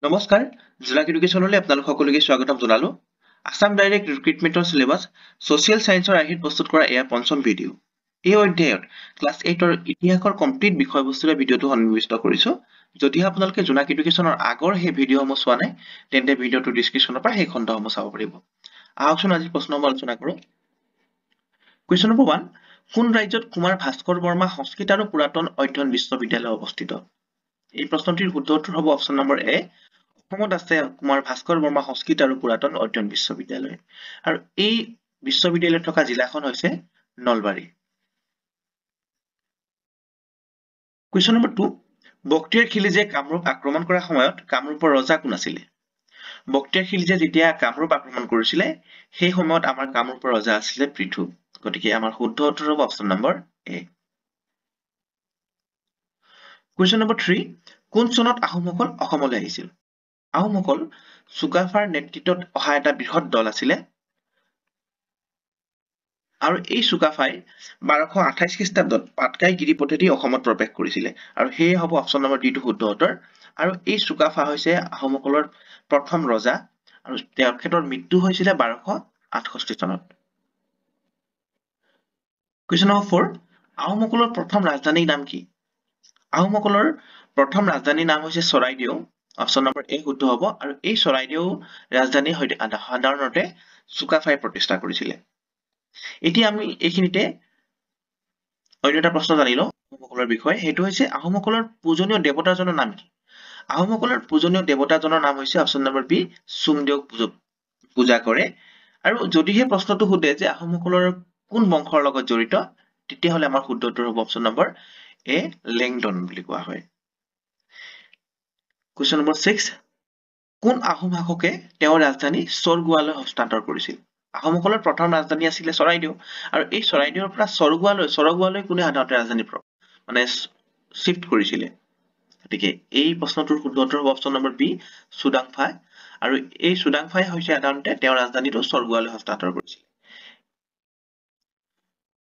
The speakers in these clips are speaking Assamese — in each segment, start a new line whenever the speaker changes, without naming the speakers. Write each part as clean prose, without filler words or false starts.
নমস্কাৰ জোনাক এডুকেশ্যনলৈ আপোনালোক সকলোকে স্বাগতম জনালো আসাম ডাইৰেক্ট ৰিক্ৰুটমেণ্টৰ সিলেবাছ সোশিয়েল সায়েন্সৰ আৰ্হিত প্ৰস্তুত কৰা এয়া পঞ্চম ভিডিঅ' এই অধ্যায়ত ক্লাছ 8ৰ ইতিহাসৰ কমপ্লিট বিষয়বস্তুৰে ভিডিঅ'টো সন্নিৱিষ্ট কৰিছো যদিহে আপোনালোকে জোনাক এডুকেশ্যনৰ আগৰ সেই ভিডিঅ'সমূহ চোৱা নাই তেন্তে ভিডিঅ'টো ডেছক্ৰিপশ্যনৰ পৰা সেই খণ্ডসমূহ চাব পাৰিব আহকচোন আজি প্ৰশ্নসমূহ আলোচনা কৰোঁ কুৱেশ্যন নম্বৰ 1 কোন ৰাজ্যত কুমাৰ ভাস্কৰ বৰ্মা সংস্কৃত আৰু পুৰাতন অধ্যয়ন বিশ্ববিদ্যালয় অৱস্থিত এই প্ৰশ্নটিৰ শুদ্ধ উত্তৰ হ'ব অপশ্যন নম্বৰ এ অসমত আছে কুমাৰ ভাস্কৰ বৰ্মা সংস্কৃত আৰু পুৰাতন অধ্যয়ন বিশ্ববিদ্যালয় আৰু এই বিশ্ববিদ্যালয়ত থকা জিলাখন হৈছে নলবাৰী কুৱেশ্যন নম্বৰ 2 বক্তিয়াৰ খিলিজে কামৰূপ আক্ৰমণ কৰাৰ সময়ত কামৰূপৰ ৰজা কোন আছিলে বক্তিয়াৰ খিলিজে যেতিয়া কামৰূপ আক্ৰমণ কৰিছিলে সেই সময়ত আমাৰ কামৰূপৰ ৰজা আছিলে পৃথু গতিকে আমাৰ শুদ্ধ উত্তৰ হ'ব অপশ্যন নম্বৰ এ কুৱেশ্যন নম্বৰ 3 কোন চনত আহোমসকল অসমলৈ আহিছিল আহোমসকল চুকাফাৰ নেতৃত্বত অহা এটা বৃহৎ দল আছিলে আৰু এই চুকাফাই 1228 খ্ৰীষ্টাব্দত পাটকাই গিৰিপথেদি অসমত প্ৰৱেশ কৰিছিলে আৰু সেয়ে হ'ব অপশ্যন নম্বৰ ডি টো শুদ্ধ উত্তৰ আৰু এই চুকাফা হৈছে আহোমসকলৰ প্ৰথম ৰজা আৰু তেখেতৰ মৃত্যু হৈছিলে 1268 চনত কুৱেশ্যন নম্বৰ 4 আহোমসকলৰ প্ৰথম ৰাজধানীৰ নাম কি আহোমসকলৰ প্ৰথম ৰাজধানীৰ নাম হৈছে চৰাইদেউ অপশ্যন নম্বৰ এ শুদ্ধ হ'ব আৰু এই চৰাইদেউ ৰাজধানী সাধাৰণতে চুকাফাই প্ৰতিষ্ঠা কৰিছিলে এতিয়া আমি এইখিনিতে অন্য এটা প্ৰশ্ন জানি লওঁ আহোমসকলৰ বিষয়ে সেইটো হৈছে আহোমসকলৰ পূজনীয় দেৱতাজনৰ নাম কি আহোমসকলৰ পূজনীয় দেৱতাজনৰ নাম হৈছে অপশ্যন নম্বৰ বি চুমদেউক পূজা কৰে আৰু যদিহে প্ৰশ্নটো সোধে যে আহোমসকলৰ কোন বংশৰ লগত জড়িত তেতিয়াহ'লে আমাৰ শুদ্ধ উত্তৰ হ'ব অপশ্যন নম্বৰ এ লেংডন বুলি কোৱা হয় কুৱেশ্যন নম্বৰ 6 কোন আহোম শাসকে তেওঁৰ ৰাজধানী স্বৰ্গোৱালৈ হস্তান্তৰ কৰিছিল আহোমসকলৰ প্ৰথম ৰাজধানী আছিলে চৰাইদেউ আৰু এই চৰাইদেউৰ পৰা স্বৰ্গোৱালৈ কোনে সাধাৰণতে ৰাজধানী মানে শিফ্ট কৰিছিলে গতিকে এই প্ৰশ্নটোৰ শুদ্ধ উত্তৰ হ'ব অপশ্যন নম্বৰ বি চুডাংফা আৰু এই চুডাংফাই হৈছে সাধাৰণতে তেওঁৰ ৰাজধানীটো স্বৰ্গোৱালৈ হস্তান্তৰ কৰিছিল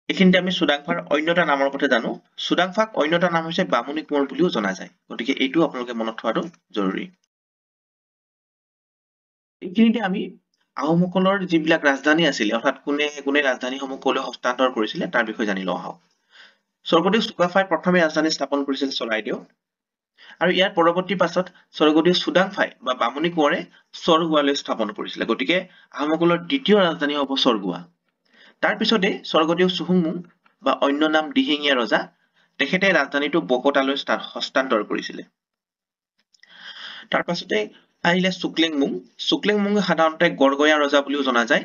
এইখিনিতে আমি চুডাংফাৰ অন্য এটা নামৰ কথা জানো চুডাংফাক অন্য এটা নাম হৈছে বামুণী কোঁৱৰ বুলিও জনা যায় গতিকে এইটো আপোনালোকে মনত থোৱাটো জৰুৰী এইখিনিতে আমি আহোমসকলৰ যিবিলাক ৰাজধানী আছিলে অৰ্থাৎ কোনে ৰাজধানীসমূহ কলৈ হস্তান্তৰ কৰিছিলে তাৰ বিষয়ে জানি লওঁ আহক স্বৰ্গদেউ চুকাফাই প্ৰথমে ৰাজধানী স্থাপন কৰিছিল চৰাইদেউ আৰু ইয়াৰ পৰৱৰ্তী পাছত স্বৰ্গদেউ চুডাংফাই বা বামুণী কোঁৱৰে স্বৰ্গোৱালৈ স্থাপন কৰিছিলে গতিকে আহোমসকলৰ দ্বিতীয় ৰাজধানী হ'ব স্বৰ্গোৱা তাৰ পিছতে স্বৰ্গদেউ চুহুংমুং বা অন্য নাম দিহিঙীয়া ৰজা তেখেতে ৰাজধানীটো বকতালৈ হস্তান্তৰ কৰিছিলে তাৰ পাছতে আহিলে শুক্লেংমুং সাধাৰণতে গড়গঞা ৰজা বুলিও জনা যায়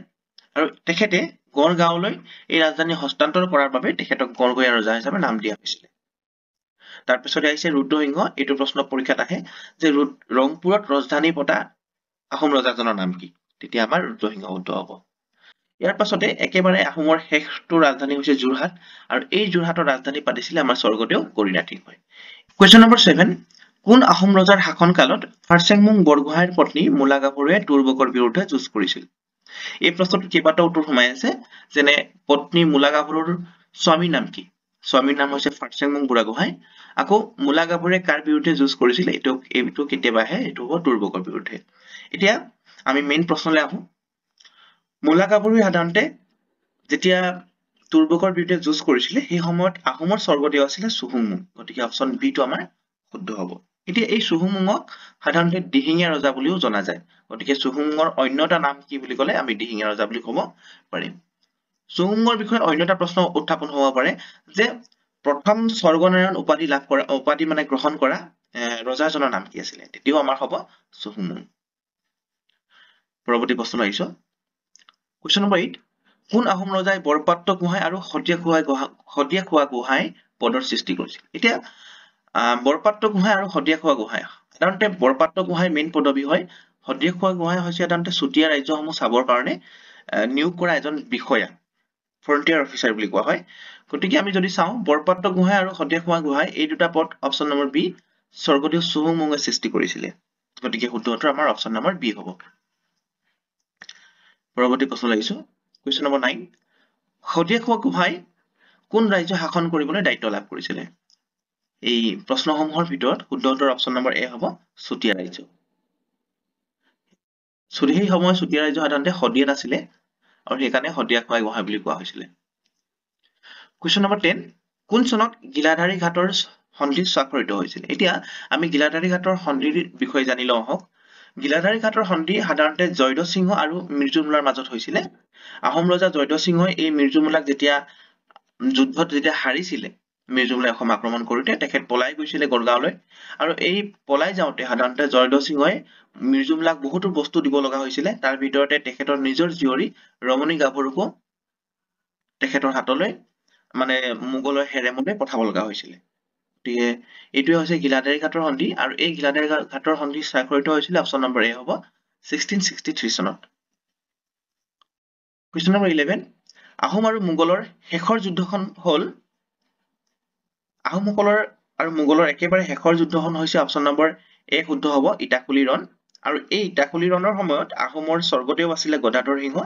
আৰু তেখেতে গড়গাঁৱলৈ এই ৰাজধানী হস্তান্তৰ কৰাৰ বাবে তেখেতক গড়গঞা ৰজা হিচাপে নাম দিয়া হৈছিলে তাৰ পিছতে আহিছে ৰুদ্ৰসিংহ এইটো প্ৰশ্ন পৰীক্ষাত আহে যে ৰংপুৰত ৰাজধানী পতা আহোম ৰজাজনৰ নাম কি তেতিয়া আমাৰ ৰুদ্ৰসিংহ শুদ্ধ হ'ব ইয়াৰ পাছতে একেবাৰে আহোমৰ শেষটো ৰাজধানী হৈছে যোৰহাট আৰু এই যোৰহাটৰ ৰাজধানী পাতিছিলে আমাৰ স্বৰ্গদেউ গৰিহা সিংহই কুৱেশ্যন নম্বৰ 7 কোন আহোম ৰজাৰ শাসন কালত ফাৰচেংমুং বৰগোহাঁইৰ পত্নী মূলা গাভৰুৱে তুৰ্বকৰ বিৰুদ্ধে যুঁজ কৰিছিল এই প্ৰশ্নটোত কেইবাটাও উত্তৰ সোমাই আছে যেনে পত্নী মূলা গাভৰুৰ স্বামীৰ নাম কি স্বামীৰ নাম হৈছে ফাৰচেংমুং বুঢ়াগোহাঁই আকৌ মূলা গাভৰুৱে কাৰ বিৰুদ্ধে যুঁজ কৰিছিল এইটো কেতিয়াবা আহে এইটো হ'ব তুৰ্বকৰ বিৰুদ্ধে এতিয়া আমি মেইন প্ৰশ্নলৈ আহোঁ মূলা গাভৰুৱে সাধাৰণতে যেতিয়া তুৰ্বকৰ বিৰুদ্ধে যুঁজ কৰিছিলে সেই সময়ত আহোমৰ স্বৰ্গদেউ আছিলে চুহুংমুং গতিকে অপশ্যন বি টো আমাৰ শুদ্ধ হ'ব এতিয়া এই চুহুংমুঙক সাধাৰণতে দিহিঙীয়া ৰজা বুলিও জনা যায় গতিকে চুহুংমুঙৰ অন্য এটা নাম কি বুলি ক'লে আমি দিহিঙীয়া ৰজা বুলি ক'ব পাৰিম চুহুংমুঙৰ বিষয়ে অন্য এটা প্ৰশ্ন উত্থাপন হ'ব পাৰে যে প্ৰথম স্বৰ্গনাৰায়ণ উপাধি মানে গ্ৰহণ কৰা ৰজাজনৰ নাম কি আছিলে তেতিয়াও আমাৰ হ'ব চুহুংমুং পৰৱৰ্তী প্ৰশ্ন আহিছো কুৱেশ্যন নম্বৰ 8 কোন আহোম ৰজাই বৰপাত্ৰ গোহাঁই আৰু শদিয়া খোৱা গোহাঁই পদৰ সৃষ্টি কৰিছিল এতিয়া বৰপাত্ৰ গোহাঁই আৰু শদিয়া খোৱা গোহাঁই সাধাৰণতে বৰপাত্ৰ গোহাঁই মেইন পদবী হয় শদিয়া খোৱা গোহাঁই হৈছে সাধাৰণতে চুতীয়া ৰাজ্যসমূহ চাবৰ কাৰণে নিয়োগ কৰা এজন বিষয়া ফ্ৰণ্টিয়াৰ অফিচাৰ বুলি কোৱা হয় গতিকে আমি যদি চাওঁ বৰপাত্ৰ গোহাঁই আৰু শদিয়া খোৱা গোহাঁই এই দুটা পদ অপশ্যন নম্বৰ বি স্বৰ্গদেউ চুহুংমুঙে সৃষ্টি কৰিছিলে গতিকে শুদ্ধ উত্তৰ আমাৰ অপশ্যন নম্বৰ বি হ'ব পৰৱৰ্তী প্ৰশ্ন লাগিছো কুৱেশ্যন নম্বৰ 9 শদিয়া খোৱা গোহাঁই কোন ৰাজ্য শাসন কৰিবলৈ দায়িত্ব লাভ কৰিছিলে এই প্ৰশ্নসমূহৰ ভিতৰত শুদ্ধ উত্তৰ অপশ্যন নম্বৰ এ হ'ব চুতীয়া ৰাজ্য সেই সময়ত চুতীয়া ৰাজ্য সাধাৰণতে শদিয়াত আছিলে আৰু সেইকাৰণে শদিয়া খোৱাই গোহাঁই বুলি কোৱা হৈছিলে। কুৱেশ্যন নম্বৰ 10, কোন চনত গিলাধাৰী ঘাটৰ সন্ধি স্বাক্ষৰিত হৈছিল? এতিয়া আমি গিলাধাৰী ঘাটৰ সন্ধিৰ বিষয়ে জানি লওঁ আহক। গিলাধাৰী ঘাটৰ সন্ধি সাধাৰণতে জয়ধ্বজ সিংহ আৰু মিৰ্জুমলাৰ মাজত হৈছিলে। আহোম ৰজা জয়ধ্বজ সিংহই এই মিৰ্জুমলাক যুদ্ধত যেতিয়া হাৰিছিলে, মিৰ্জুমলাই অসম আক্ৰমণ কৰোঁতে তেখেত পলাই গৈছিলে গড়গাঁৱলৈ, আৰু এই পলাই যাওঁতে সাধাৰণতে জয়ধ্বজ সিংহই মিৰ্জুমলাক বহুতো বস্তু দিব লগা হৈছিলে। তাৰ ভিতৰতে তেখেতৰ নিজৰ জীয়ৰী ৰমণী গাভৰুকো তেখেতৰ হাতলৈ মোগলৰ হেৰেমনে পঠাব লগা হৈছিলে। গতিকে এইটোৱে হৈছে গিলাধাৰী ঘাটৰ সন্ধি, আৰু এই গিলাধাৰী ঘাটৰ সন্ধি স্বাক্ষৰিত হৈছিলে অপশ্যন নম্বৰ এ হ'ব 1663 চনত। কুৱেশ্যন নম্বৰ 11, আহোম আৰু মোগলৰ শেষৰ যুদ্ধখন হ'ল, আহোমসকলৰ আৰু মোগলৰ একেবাৰে শেষৰ যুদ্ধখন হৈছে অপশ্যন নম্বৰ এ শুদ্ধ হ'ব ইটাখুলি ৰণ। আৰু এই ইটাখুলি ৰণৰ সময়ত আহোমৰ স্বৰ্গদেউ আছিলে গদাধৰ সিংহ,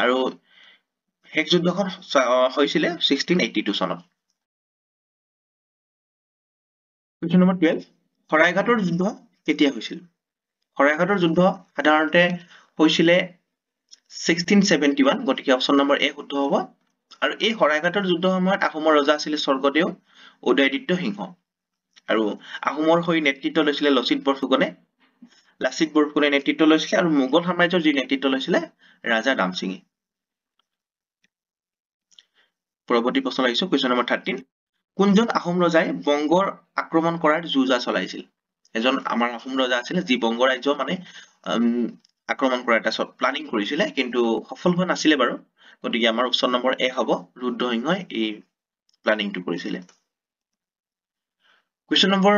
আৰু শেষ যুদ্ধখন হৈছিলে 1682 চনত। কুৱেশ্যন নম্বৰ 12, শৰাইঘাটৰ যুদ্ধ কেতিয়া হৈছিল? শৰাইঘাটৰ যুদ্ধ সাধাৰণতে হৈছিলে 1671, গতিকে অপশ্যন নম্বৰ এ শুদ্ধ হ'ব। আৰু এই শৰাইঘাটৰ যুদ্ধৰ সময়ত আহোমৰ ৰজা আছিলে স্বৰ্গদেউ উদয়াদিত্য সিংহ, আৰু আহোমৰ হৈ নেতৃত্ব লৈছিলে লাচিত বৰফুকনে নেতৃত্ব লৈছিলে, আৰু মোগল সাম্ৰাজ্যৰ যি নেতৃত্ব লৈছিলে ৰাজা দামচিঙে। পৰৱৰ্তী প্ৰশ্ন আহিছো, কুৱেশ্যন নম্বৰ 13, কোনজন আহোম ৰজাই বংগৰ আক্ৰমণ কৰাৰ যোজা চলাইছিল? এজন আমাৰ আহোম ৰজা আছিলে যি বংগ ৰাজ্য আক্ৰমণ কৰাৰ এটা প্লানিং কৰিছিলে, কিন্তু সফল হোৱা নাছিলে বাৰু। গতিকে আমাৰ অপশ্যন নম্বৰ এ হ'ব ৰুদ্ৰসিংহই এই প্লানিংটো কৰিছিলে। কুৱেশ্যন নম্বৰ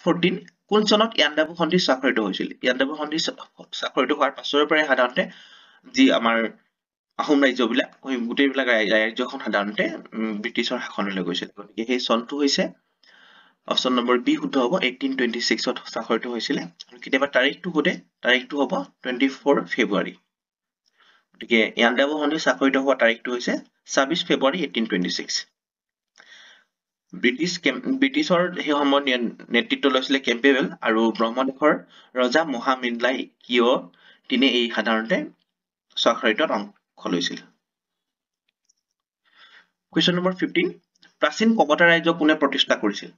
14, কোন চনত ইয়াণ্ডাবু সন্ধি স্বাক্ষৰিত হৈছিল? ইয়াণ্ডাবু সন্ধি স্বাক্ষৰিত হোৱাৰ পাছৰে পৰাই সাধাৰণতে যি আমাৰ আহোম ৰাজ্যবিলাক গোটেইবিলাক ৰাজ্যখন সাধাৰণতে ব্ৰিটিছৰ শাসনলৈ গৈছিল। গতিকে সেই চনটো হৈছে অপশ্যন নম্বৰ বি শুদ্ধ হ'ব 1826ত স্বাক্ষৰিত হৈছিলে, আৰু কেতিয়াবা তাৰিখটো সোধে, তাৰিখটো হ'ব 24 ফেব্ৰুৱাৰী। গতিকে ইয়াণ্ডাবু সন্ধি স্বাক্ষৰিত হোৱা তাৰিখটো হৈছে 26 ফেব্ৰুৱাৰী 1826। ব্ৰিটিছৰ সেই সময়ত নেতৃত্ব লৈছিলে কেম্পবেল, আৰু ব্ৰহ্মদেশৰ ৰজা মহামিনলাই কিয় তিনি এই সাধাৰণতে স্বাক্ষৰিতত অংশ লৈছিল। কুৱেশ্যন নম্বৰ 15, প্ৰাচীন কমতা ৰাজ্য কোনে প্ৰতিষ্ঠা কৰিছিল?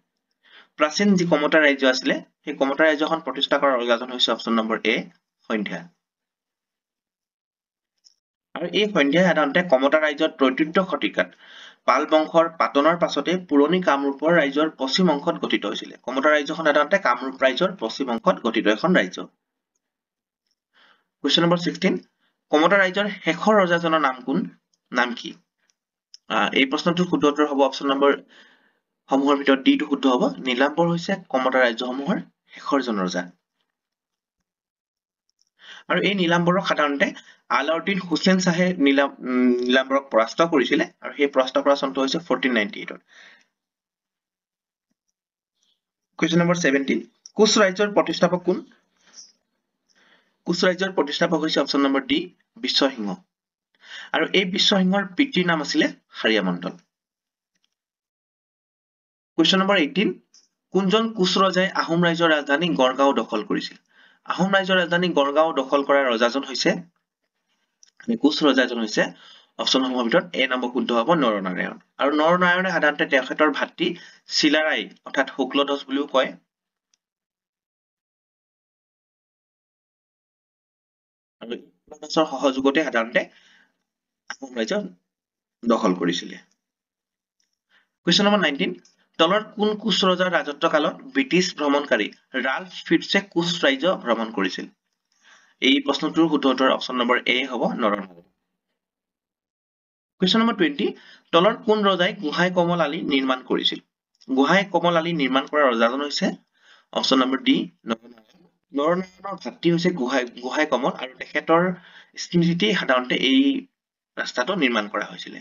প্ৰাচীন যি কমতা ৰাজ্য আছিলে সেই কমতা ৰাজ্যখন প্ৰতিষ্ঠা কৰা ৰজাজন হৈছে অপশ্যন নম্বৰ এ সন্ধ্যা। আৰু এই সন্ধ্যাই সাধাৰণতে কমতা ৰাজ্যত ত্ৰয়োদশ শতিকাত পাল বংশৰ পাতনৰ পাছতে পুৰণি কামৰূপৰ ৰাজ্যৰ পশ্চিম অংশত গঠিত হৈছিলে। কমতা ৰাজ্যখন সাধাৰণতে কামৰূপ ৰাজ্যৰ পশ্চিম অংশত গঠিত এখন ৰাজ্য। কুৱেশ্যন নম্বৰ 16, কমতা ৰাজ্যৰ শেষৰ ৰজাজনৰ নাম কি? এই প্ৰশ্নটোৰ শুদ্ধ উত্তৰ হ'ব অপশ্যন নম্বৰ সমূহৰ ভিতৰত ডিটো শুদ্ধ হ'ব, নীলাম্বৰ হৈছে কমতা ৰাজ্যসমূহৰ শেষৰজন ৰজা। আৰু এই নীলাম্বৰক সাধাৰণতে আলাউদ্দিন হুছেইন শ্বাহে নীলাম্বৰক পৰাস্ত কৰিছিলে, আৰু সেই পৰাস্ত কৰা চনটো হৈছে 1498ত। কুৱেশ্যন নম্বৰ 17, কোচ ৰাজ্যৰ প্ৰতিষ্ঠাপক কোন? কোচ ৰাজ্যৰ প্ৰতিষ্ঠাপক হৈছে অপশ্যন নম্বৰ ডি বিশ্বসিংহ, আৰু এই বিশ্বসিংহৰ পিতৃৰ নাম আছিলে হাৰিয়া মণ্ডল। কুৱেশ্যন নম্বৰ 18, কোনজন কোচ ৰজাই আহোম ৰাজ্যৰ ৰাজধানী গড়গাঁও দখল কৰিছিল? আহোম ৰাজ্যৰ ৰাজধানী গড়গাঁও দখল কৰা ৰজাজন হৈছে কোচ ৰজাজন হৈছে অপশ্যনসমূহৰ ভিতৰত এ নম্বৰ শুদ্ধ হ'ব নৰনাৰায়ণ। আৰু নৰনাৰায়ণে সাধাৰণতে তেখেতৰ ভাতৃ চিলাৰায় অৰ্থাৎ শুক্লধ্বজ বুলিও কয়। আৰু শুক্লধ্বজৰ সহযোগতে সাধাৰণতে আহোম ৰাজ্য দখল কৰিছিলে। কুৱেশ্যন নম্বৰ 19, তলৰ কোন কোচ ৰজাৰ ৰাজত্ব কালত ব্ৰিটিছ ভ্ৰমণকাৰী ৰাল্ফ ফিটছে কোচ ৰাজ্য ভ্ৰমণ কৰিছিল? এই প্ৰশ্নটোৰ শুদ্ধ উত্তৰ অপশ্যন নম্বৰ এ হ'ব নৰনাৰায়ণ। কুৱেশ্যন নম্বৰ 20, তলৰ কোন ৰজাই গোহাঁই কমল আলি নিৰ্মাণ কৰিছিল? গোহাঁই কমল আলি নিৰ্মাণ কৰা ৰজাজন হৈছে অপশ্যন নম্বৰ ডি নৰনাৰায়ণ। নৰনাৰায়ণৰ ভাতৃ হৈছে গোহাঁই কমল, আৰু তেখেতৰ স্মৃতিতে সাধাৰণতে এই ৰাস্তাটো নিৰ্মাণ কৰা হৈছিলে।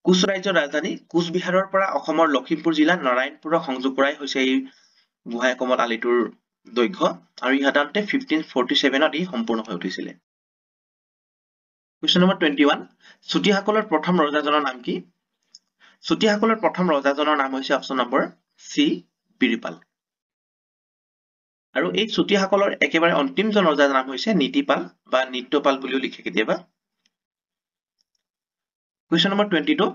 কোচ ৰাজ্যৰ ৰাজধানী কোচবিহাৰৰ পৰা অসমৰ লখিমপুৰ জিলা নাৰায়ণপুৰক সংযোগ কৰাই হৈছে এই গোহাঁই কমল আলিটোৰ দৈৰ্ঘ্য, আৰু ই সাধাৰণতে 1547ত ই সম্পূৰ্ণ হৈ উঠিছিলে। কুৱেশ্যন নম্বৰ 21, চুতীয়াসকলৰ প্ৰথম ৰজাজনৰ নাম কি? চুতীয়াসকলৰ প্ৰথম ৰজাজনৰ নাম হৈছে অপশ্যন নম্বৰ চি বিৰিপাল। আৰু এই চুতীয়াসকলৰ একেবাৰে অন্তিমজন ৰজাৰ নাম হৈছে নীতিপাল বা নিত্যপাল বুলিও লিখে কেতিয়াবা। কুৱেশ্যন নম্বৰ 22,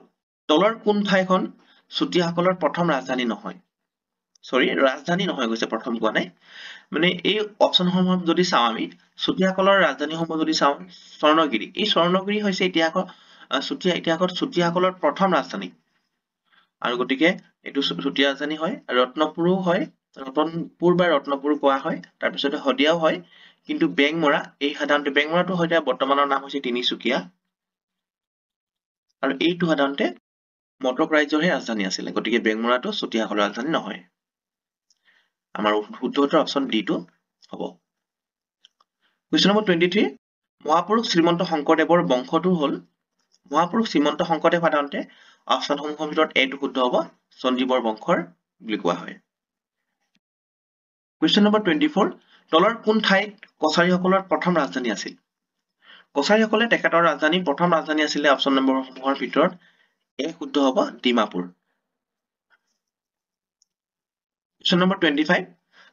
তলৰ কোন ঠাইখন চুতীয়াসকলৰ প্ৰথম ৰাজধানী নহয়? ৰাজধানী নহয় গৈছে, প্ৰথম কোৱা নাই। মানে এই অপশ্যনসমূহ যদি চাওঁ আমি, চুতীয়াসকলৰ ৰাজধানীসমূহ যদি চাওঁ, স্বৰ্ণগিৰি। এই স্বৰ্ণগিৰি হৈছে ইতিহাসত চুতীয়াসকলৰ প্ৰথম ৰাজধানী। আৰু গতিকে এইটো চুতীয়া ৰাজধানী হয়। ৰত্নপুৰো হয়, ৰতনপুৰ বা ৰত্নপুৰ কোৱা হয়। তাৰপিছতে শদিয়াও হয়। কিন্তু বেংমৰা, এই সাধাৰণতে বেংমৰাটো সৈতে বৰ্তমানৰ নাম হৈছে তিনিচুকীয়া। আৰু এইটো সাধাৰণতে মটক ৰাজ্যৰহে ৰাজধানী আছিলে। গতিকে বেংমৰাটো চুতীয়াসকলৰ ৰাজধানী নহয়। আমাৰ শুদ্ধ উত্তৰ অপশ্যন ডি টো হ'ব। কুৱেশ্যন নম্বৰ 23, মহাপুৰুষ শ্ৰীমন্ত শংকৰদেৱৰ বংশটো হ'ল, মহাপুৰুষ শ্ৰীমন্ত শংকৰদেৱ সাধাৰণতে অপশ্যনসমূহৰ ভিতৰত এইটো শুদ্ধ হ'ব, সঞ্জীৱৰ বংশৰ বুলি কোৱা হয়। কুৱেশ্যন নম্বৰ 24, তলৰ কোন ঠাইত কছাৰীসকলৰ প্ৰথম ৰাজধানী আছিল? কছাৰীসকলে তেখেতৰ প্ৰথম ৰাজধানী আছিলে অপশ্যন নম্বৰসমূহৰ ভিতৰত এ শুদ্ধ হ'ব, ডিমাপুৰ। কুৱেশ্যন নম্বৰ 25,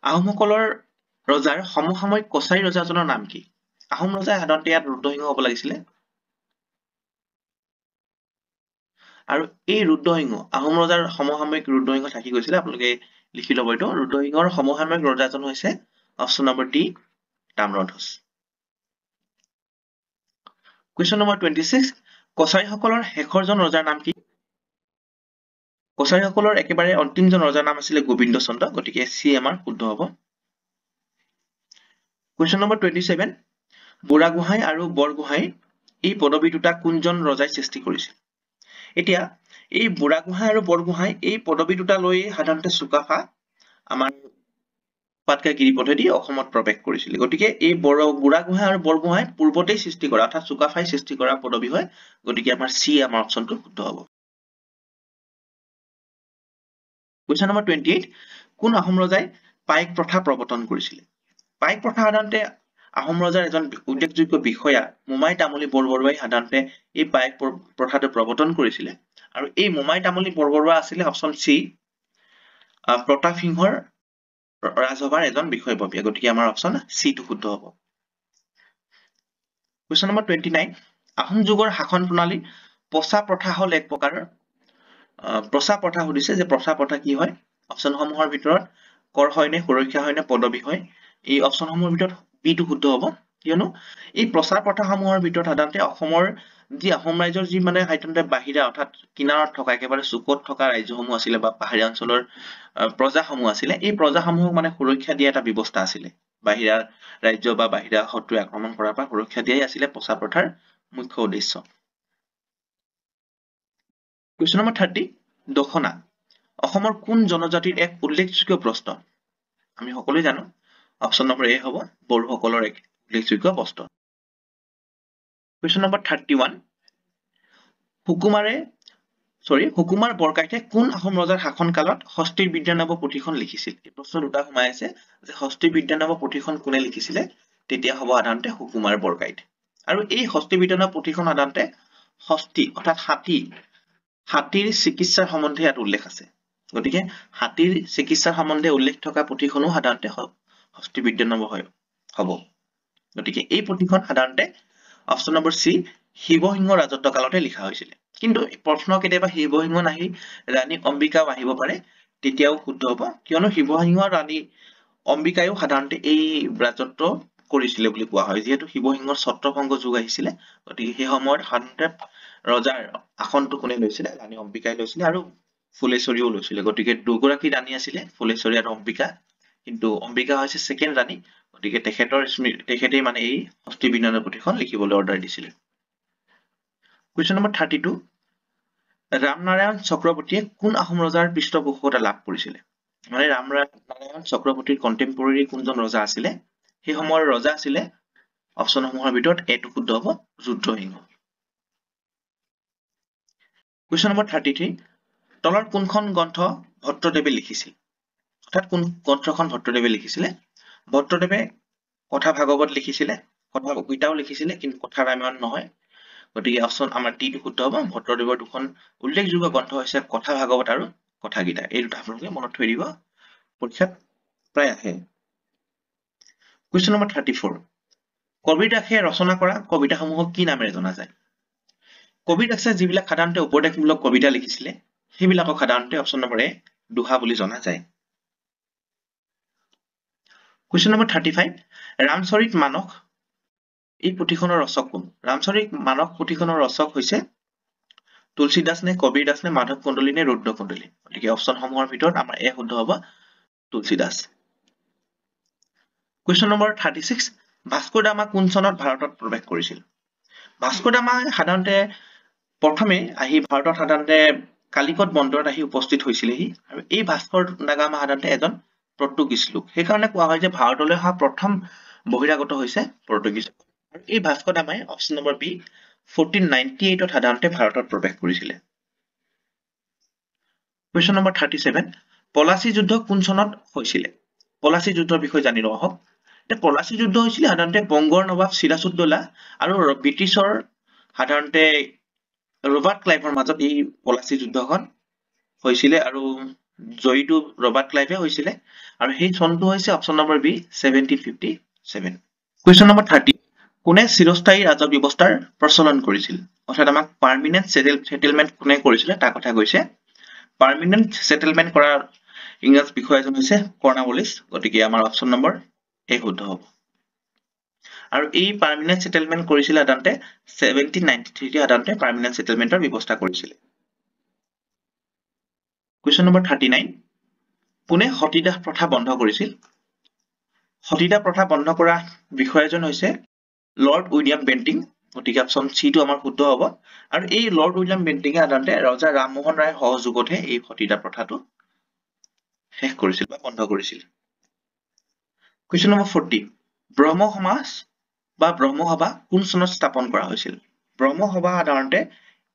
আহোমসকলৰ ৰজাৰ সমসাময়িক কছাৰী ৰজাজনৰ নাম কি? আহোম ৰজাই সাধাৰণতে ইয়াত ৰুদ্ৰসিংহ হ'ব লাগিছিলে। আৰু এই ৰুদ্ৰসিংহ, আহোম ৰজাৰ সমসাময়িক ৰুদ্ৰসিংহ থাকি গৈছিলে। আপোনালোকে লিখি ল'ব এইটো। ৰুদ্ৰসিংহৰ সমসাময়িক ৰজাজন হৈছে option number D, Tamradhwaj. Question number 26, কছাৰীসকলৰ শেষৰজন ৰজাৰ নাম কি? কছাৰীসকলৰ একেবাৰে অন্তিমজন ৰজাৰ নাম আছিলে গোবিন্দ চন্দ্ৰ। গতিকে চি আমাৰ শুদ্ধ হ'ব। কুৱেশ্যন নম্বৰ 27, বুঢ়াগোহাঁই আৰু বৰগোহাঁই এই পদবী দুটা কোনজন ৰজাই সৃষ্টি কৰিছিল? এতিয়া এই বুঢ়াগোহাঁই আৰু বৰগোহাঁই এই পদবী দুটা লৈ সাধাৰণতে চুকাফা আমাৰ পাটকাই গিৰিপথেদি অসমত প্ৰৱেশ কৰিছিল। গতিকে এই বুঢ়াগোহাঁই আৰু বৰগোহাঁই পূৰ্বতেই সৃষ্টি কৰা, অৰ্থাৎ চুকাফাই সৃষ্টি কৰা পদবী হয়। গতিকে আমাৰ চি আমাৰ অপশ্যনটো শুদ্ধ হ'ব। কুৱেশ্যন নম্বৰ 28, কোন আহোম ৰজাই পাইক প্ৰথা প্ৰৱৰ্তন কৰিছিলে? পাইক প্ৰথা সাধাৰণতে আহোম ৰজাৰ এজন উল্লেখযোগ্য বিষয়া মোমাই তামুলী বৰবৰুৱাই সাধাৰণতে এই পাইক প্ৰথাটো প্ৰৱৰ্তন কৰিছিলে। আৰু এই মোমাই তামুলী বৰবৰুৱা আছিলে অপশ্যন চি, প্ৰতাপ সিংহৰ ৰাজসভাৰ এজন বিষয়ববীয়া। গতিকে আমাৰ অপশ্যন চি টো শুদ্ধ হ'ব। কুৱেশ্যন নম্বৰ 29, আহোম যুগৰ শাসন প্ৰণালী পচা প্ৰথা হ'ল এক প্ৰকাৰৰ। প্ৰচা প্ৰথা সুধিছে যে প্ৰচা প্ৰথা কি হয়? অপশ্যনসমূহৰ ভিতৰত কৰ হয় নে, সুৰক্ষা হয় নে, পদবী হয়? এই অপশ্যনসমূহৰ ভিতৰত বি টো শুদ্ধ হ'ব। কিয়নো এই প্ৰচাৰ প্ৰথাসমূহৰ ভিতৰত সাধাৰণতে অসমৰ যি আহোম ৰাজ্যৰ যি মানে সাধাৰণতে বাহিৰা, অৰ্থাৎ কিনাৰত থকা, একেবাৰে চুকত থকা ৰাজ্যসমূহ আছিলে বা পাহাৰীয়া অঞ্চলৰ প্ৰজাসমূহ আছিলে, এই প্ৰজাসমূহক মানে সুৰক্ষা দিয়া এটা ব্যৱস্থা আছিলে। বাহিৰা ৰাজ্য বা বাহিৰা শত্ৰুৱে আক্ৰমণ কৰাৰ পৰা সুৰক্ষা দিয়াই আছিলে প্ৰচা প্ৰথাৰ মুখ্য উদ্দেশ্য। কুৱেশ্যন নম্বৰ 30, দখনা অসমৰ কোন জনজাতিৰ এক উল্লেখযোগ্য বস্ত্ৰ? আমি সকলোৱে জানো অপশ্যন নম্বৰ এ হ'ব, বড়োসকলৰ এক উল্লেখযোগ্য বস্ত্ৰ। কুৱেশ্যন নম্বৰ 31, সুকুমাৰ বৰকাইতে কোন আহোম ৰজাৰ শাসন কালত হস্তীৰ বিদ্যানৱ পুথিখন লিখিছিল? এই প্ৰশ্ন দুটা সোমাই আছে যে হস্তীৰ বিদ্যানৱ পুথিখন কোনে লিখিছিলে? তেতিয়া হ'ব সাধাৰণতে সুকুমাৰ বৰকাইত। আৰু এই হস্তি বিদ্যানৱ পুথিখন সাধাৰণতে হস্তি অৰ্থাৎ হাতীৰ চিকিৎসাৰ সম্বন্ধে ইয়াত উল্লেখ আছে। গতিকে হাতীৰ চিকিৎসাৰ সম্বন্ধে উল্লেখ থকা পুথিখনো সাধাৰণতে হস্তি বিদ্যানৱ হ'ব। গতিকে এই পুথিখন সাধাৰণতে অপশ্যন নম্বৰ চি, শিৱসিংহ ৰাজত্ব কালতে লিখা হৈছিলে। কিন্তু প্ৰশ্ন কেতিয়াবা শিৱসিংহ নাহি ৰাণী অম্বিকাও আহিব পাৰে, তেতিয়াও শুদ্ধ হ'ব। কিয়নো শিৱসিংহ ৰাণী অম্বিকায়ো সাধাৰণতে এই ৰাজত্ব কৰিছিলে বুলি কোৱা হয়। যিহেতু শিৱসিংহৰ ছত্ৰভংগ যুগ আহিছিলে, গতিকে সেই সময়ত সাধাৰণতে ৰজাৰ আসনটো কোনে লৈছিলে? ৰাণী অম্বিকাই লৈছিলে আৰু ফুলেশ্বৰীও লৈছিলে। গতিকে দুগৰাকী ৰাণী আছিলে, ফুলেশ্বৰী আৰু অম্বিকা, কিন্তু অম্বিকা হৈছে ছেকেণ্ড ৰাণী। গতিকে তেখেতেই মানে এই হস্তি বিদ্যানৱ পুথিখন লিখিবলৈ অৰ্ডাৰ দিছিলে। কুৱেশ্যন নম্বৰ 32, ৰামনাৰায়ণ চক্ৰৱৰ্তীয়ে কোন আহোম ৰজাৰ পৃষ্ঠপোষকতা লাভ কৰিছিলে? মানে ৰামনাৰায়ণ চক্ৰৱৰ্তীৰ কণ্টেম্পৰেৰী কোনজন ৰজা আছিলে? সেই সময়ৰ ৰজা আছিলে অপশ্যনসমূহৰ ভিতৰত এইটো শুদ্ধ হ'ব, ৰুদ্ৰসিংহ। কুৱেশ্যন নম্বৰ 33, তলৰ কোনখন গ্ৰন্থ ভট্টদেৱে লিখিছিল? অৰ্থাৎ কোন গ্ৰন্থখন ভট্টদেৱে লিখিছিলে? ভট্টদেৱে কথা ভাগৱত লিখিছিলে, কথা গীতাও লিখিছিলে, কিন্তু কথা ৰামায়ণ নহয়। গতিকে অপশ্যন আমাৰ ডি টো শুদ্ধ হ'ব। ভট্টদেৱৰ দুখন উল্লেখযোগ্য গ্ৰন্থ হৈছে কথা ভাগৱত আৰু কথা গীতা। এই দুটা আপোনালোকে মনত থৈ দিব, পৰীক্ষাত প্ৰায় আহে। কুৱেশ্যন নম্বৰ 34 কবিৰ দাসে ৰচনা কৰা কবিতাসমূহক কি নামেৰে জনা যায় কবিৰ দাসে যিবিলাক সাধাৰণতে উপদেশমূলক কবিতা লিখিছিলে সেইবিলাকক সাধাৰণতে অপশ্যন নম্বৰ এ দোহা বুলি জনা যায় কুৱেশ্যন নম্বৰ 35 ৰামচৰিত মানস এই পুথিখনৰ ৰচক কোন ৰামচৰিত মানস পুথিখনৰ ৰচক হৈছে তুলসী দাস নে কবিৰ দাস নে মাধৱ কুণ্ডলী নে ৰুদ্ৰ কুণ্ডলী গতিকে অপশ্যনসমূহৰ ভিতৰত আমাৰ এ শুদ্ধ হ'ব Tulsi Das question number 36 Vasco da Gama কোন চনত ভাৰতত প্ৰৱেশ কৰিছিল ভাস্কো দা গামা সাধাৰণতে প্ৰথমে আহি ভাৰতত সাধাৰণতে কালিকট বন্দৰত আহি উপস্থিত হৈছিলেহি আৰু এই ভাস্কো দা গামা সাধাৰণতে এজন পৰ্তুগীজ লোক সেইকাৰণে কোৱা হয় যে ভাৰতলৈ অহা প্ৰথম বহিৰাগত হৈছে পৰ্তুগীজ আৰু এই ভাস্কো দা গামাই অপশ্যন নম্বৰ বি 1498 ত সাধাৰণতে ভাৰতত প্ৰৱেশ কৰিছিলে কুৱেশ্যন নম্বৰ 37 পলাচী যুদ্ধ কোন চনত হৈছিলে পলাচী যুদ্ধৰ বিষয়ে জানি লওঁ আহক পলাচী যুদ্ধ হৈছিল সাধাৰণতে বংগৰ নবাব সিৰাজউদ্দৌলা আৰু ব্ৰিটিছৰ সাধাৰণতে ৰবাৰ্ট ক্লাইভৰ মাজত এই পলাচী যুদ্ধখন হৈছিলে আৰু জয়ীটো ৰবাৰ্ট ক্লাইভে হৈছিলে আৰু সেই চনটো হৈছে option number B 1757 question number 30 কোনে চিৰস্থায়ী ৰাজহ ব্যৱস্থাৰ প্ৰচলন কৰিছিল অৰ্থাৎ আমাক পাৰ্মানেন্ট সেটেলমেন্ট কোনে কৰিছিলে তাৰ কথা কৈছে পাৰ্মানেন্ট সেটেলমেন্ট কৰা ইংৰাজ বিষয়াজন হৈছে কৰ্ণৱালিছ গতিকে আমাৰ অপশ্যন নম্বৰ এ শুদ্ধ হ'ব আৰু এই পাৰ্মানেন্ট সেটেলমেন্ট কৰিছিল সাধাৰণতে 1793 তে সাধাৰণতে পাৰ্মানেন্ট সেটেলমেন্টৰ ব্যৱস্থা কৰিছিল কুৱেশ্যন নম্বৰ 39 কোনে সতীদাহ প্ৰথা বন্ধ কৰিছিল সতীদাহ প্ৰথা বন্ধ কৰা বিষয়াজন হৈছে লৰ্ড উইলিয়াম বেন্টিং গতিকে অপশ্যন চি টো আমাৰ শুদ্ধ হ'ব আৰু এই লৰ্ড উইলিয়াম বেন্টিঙে সাধাৰণতে ৰজা ৰামমোহন ৰায়ৰ সহযোগতহে এই সতীদাহ প্ৰথাটো শেষ কৰিছিল বা বন্ধ কৰিছিল কুৱেশ্যন নম্বৰ 40 ব্ৰহ্ম সমাজ বা ব্ৰহ্ম সভা কোন চনত স্থাপন কৰা হৈছিল ব্ৰহ্ম সভা সাধাৰণতে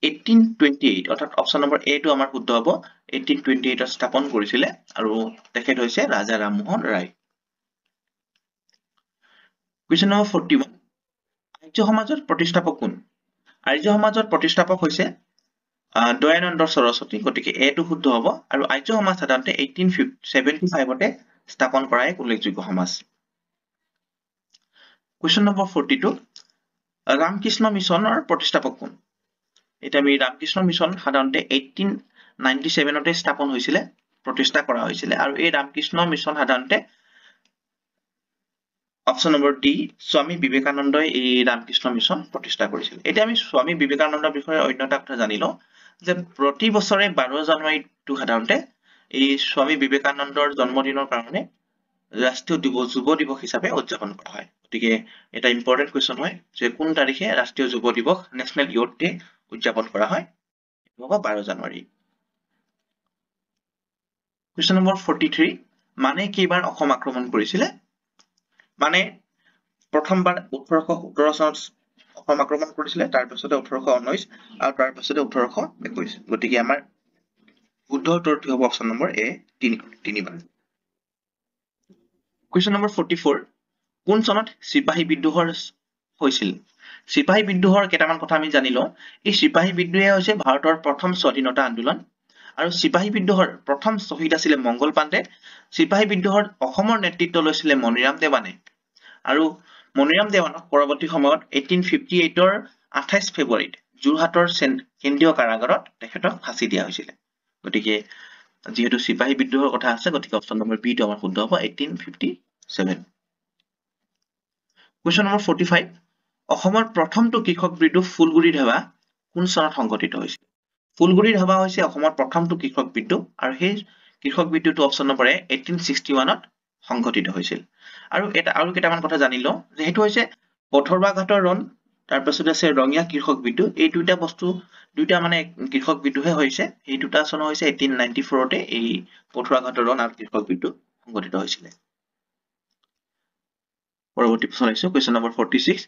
1828 অৰ্থাৎ অপশ্যন নম্বৰ এ টো আমাৰ শুদ্ধ হ'ব 1828 ত স্থাপন কৰিছিলে আৰু তেখেত হৈছে ৰাজা ৰামমোহন ৰায় কুৱেশ্যন নম্বৰ 41 আৰ্য সমাজৰ প্ৰতিষ্ঠাপক কোন আৰ্য সমাজৰ প্ৰতিষ্ঠাপক হৈছে দয়ানন্দ সৰস্বতী গতিকে এ টো শুদ্ধ হ'ব আৰু আৰ্য সমাজ সাধাৰণতে 1875 তে স্থাপন কৰা এক উল্লেখযোগ্য সমাজ কুৱেশ্যন নম্বৰ 42 ৰামকৃষ্ণ মিছনৰ প্ৰতিষ্ঠাপক কোন এটা আমি ৰামকৃষ্ণ মিছন সাধাৰণতে 1897 তে স্থাপন হৈছিলে প্ৰতিষ্ঠা কৰা হৈছিলে আৰু এই ৰামকৃষ্ণ মিছন সাধাৰণতে অপশ্যন নম্বৰ ডি স্বামী বিবেকানন্দই এই ৰামকৃষ্ণ মিছন প্ৰতিষ্ঠা কৰিছিল এতিয়া আমি স্বামী বিবেকানন্দৰ বিষয়ে অন্য এটা কথা জানি লওঁ যে প্ৰতি বছৰে 12 জানুৱাৰীটো সাধাৰণতে এই স্বামী বিবেকানন্দৰ জন্মদিনৰ কাৰণে ৰাষ্ট্ৰীয় যুৱ দিৱস হিচাপে উদযাপন কৰা হয় গতিকে এটা ইম্পৰ্টেন্ট কোৱেশ্যন হয় যে কোন তাৰিখে ৰাষ্ট্ৰীয় যুৱ দিৱস নেশ্যনেল ইয়ুথ ডে উদযাপন কৰা হয় হ'ব 12 জানুৱাৰী কুৱেশ্যন নম্বৰ 43 মানে কেইবাৰ অসম আক্ৰমণ কৰিছিলে মানে প্ৰথমবাৰ 1817 চনত অসম আক্ৰমণ কৰিছিলে তাৰ পিছতে 1819 আৰু তাৰ পিছতে 1821 গতিকে আমাৰ শুদ্ধ উত্তৰটো হ'ব অপশ্যন নম্বৰ এ তিনিবাৰ কুৱেশ্যন নম্বৰ 44 কোন চনত সিপাহী বিদ্ৰোহৰ হৈছিল সিপাহী বিদ্ৰোহৰ কেইটামান কথা আমি জানি লওঁ এই সিপাহী বিদ্ৰোহে হৈছে ভাৰতৰ প্ৰথম স্বাধীনতা আন্দোলন আৰু সিপাহী বিদ্ৰোহৰ প্ৰথম শ্বহীদ আছিল মংগল পাণ্ডে সিপাহী বিদ্ৰোহৰ অসমৰ নেতৃত্ব লৈছিল মণিৰাম দেৱানে আৰু মণিৰাম দেৱানক পৰৱৰ্তী সময়ত 1858 ৰ 28 ফেব্ৰুৱাৰীত যোৰহাটৰ কেন্দ্ৰীয় কাৰাগাৰত তেখেতক ফাঁচি দিয়া হৈছিল গতিকে যেহেতু সিপাহী বিদ্ৰোহৰ কথা আছে গতিকে অপশ্যন নম্বৰ বি টো আমাৰ শুদ্ধ হ'ব 1857 কুৱেশ্যন নম্বৰ 45 অসমৰ প্ৰথমটো কৃষক বিদ্ৰোহ ফুলগুৰি ধাবা কোন চনত সংঘটিত হৈছিল ফুলগুৰি ধাবা হৈছে অসমৰ প্ৰথমটো কৃষক বিদ্ৰোহ আৰু সেই কৃষক বিদ্ৰোহটো অপশ্যন নম্বৰ এ 1861 ত সংঘটিত হৈছিল আৰু কেইটামান কথা জানি লওঁ যে সেইটো হৈছে পথৰুৱা ঘাটৰ ৰণ তাৰ পিছত আছে ৰঙিয়া কৃষক বিদ্ৰোহ এই দুইটা মানে কৃষক বিদ্ৰোহে হৈছে এই দুটা চন হৈছে 1894 তে এই পথৰুৱা ঘাটৰ ৰণ আৰু কৃষক বিদ্ৰোহ সংঘটিত হৈছিল পৰৱৰ্তী প্ৰশ্ন আহিছে কুৱেশ্যন নম্বৰ 46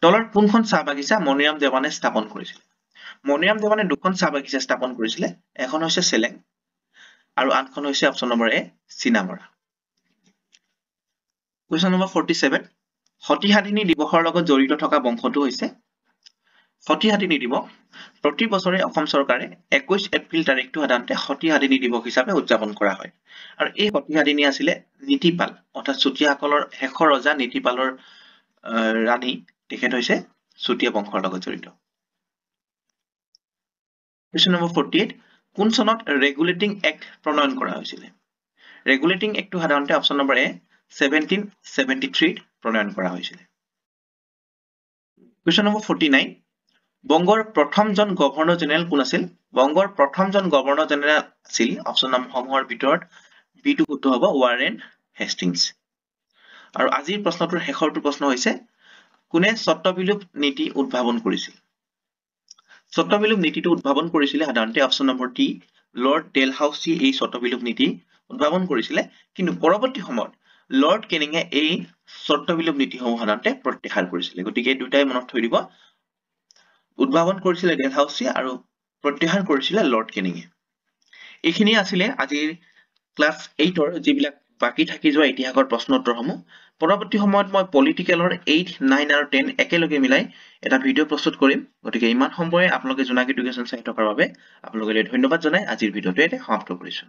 তলৰ কোনখন চাহ বাগিচা মণিৰাম দেৱানে স্থাপন কৰিছিল মণিৰাম দেৱানে দুখন চাহ বাগিচা স্থাপন কৰিছিলে এখন হৈছে চেলেং আৰু আনখন হৈছে অপশ্যন নম্বৰ এ চিনামৰা কুৱেশ্যন নম্বৰ 47 সতী সাধিনী দিৱসৰ লগত জড়িত থকা বংশটো হৈছে সতিহাদিনী দিৱস প্ৰতি বছৰে অসম চৰকাৰে 21 এপ্ৰিল তাৰিখটো সাধাৰণতে সতিহাদিনী দিৱস হিচাপে উদযাপন কৰা হয় আৰু এই সতিহাদিনী আছিলে নীতিপাল অৰ্থাৎ চুতীয়াসকলৰ শেষৰ ৰজা নীতিপালৰ ৰাণী তেখেত হৈছে চুতীয়া বংশৰ লগত জড়িত Question number 48 কোন চনত ৰেগুলেটিং এক্ট প্ৰণয়ন কৰা হৈছিল ৰেগুলেটিং এক্টটো সাধাৰণতে অপচন নম্বৰ এ 1773 প্ৰণয়ন কৰা হৈছিল Question number 49 বংগৰ প্ৰথমজন গভৰ্ণৰ জেনেৰেল কোন আছিল বংগৰ প্ৰথমজন গভৰ্ণৰ জেনেৰেল আছিল অপচন নম্বৰসমূহৰ ভিতৰত বিটো শুদ্ধ হ'ব ৱাৰেন হেষ্টিংছ আৰু আজিৰ প্ৰশ্নটোৰ শেষৰটো প্ৰশ্ন হৈছে কোনে স্বত্ববিলোপ নীতি উদ্ভাৱন কৰিছিল স্বত্ববিলোপ নীতিটো উদ্ভাৱন কৰিছিলে সাধাৰণতে option number D lord Dalhousie এই স্বত্ববিলোপ নীতি উদ্ভাৱন কৰিছিলে কিন্তু পৰৱৰ্তী সময়ত লৰ্ড কেনিঙে এই স্বত্ববিলোপ নীতিসমূহ সাধাৰণতে প্ৰত্যাহাৰ কৰিছিলে গতিকে দুটাই মনত থৈ দিব উদ্ভাৱন কৰিছিলে ডেলহাউসি আৰু প্ৰত্যাহাৰ কৰিছিলে লৰ্ড কেনিঙে এইখিনি আছিলে আজিৰ ক্লাস 8ৰ যিবিলাক বাকি থাকি যোৱা ইতিহাসৰ প্ৰশ্ন উত্তৰসমূহ পৰৱৰ্তী সময়ত মই পলিটিকেলৰ 8 9 আৰু 10 একেলগে মিলাই এটা ভিডিও প্ৰস্তুত কৰিম গতিকে ইমান সময়ে আপোনালোকে জোনাক এডুকেশ্যন চাই থকাৰ বাবে আপোনালোকলৈ ধন্যবাদ জনাই আজিৰ ভিডিওটো এতে সমাপ্ত কৰিছো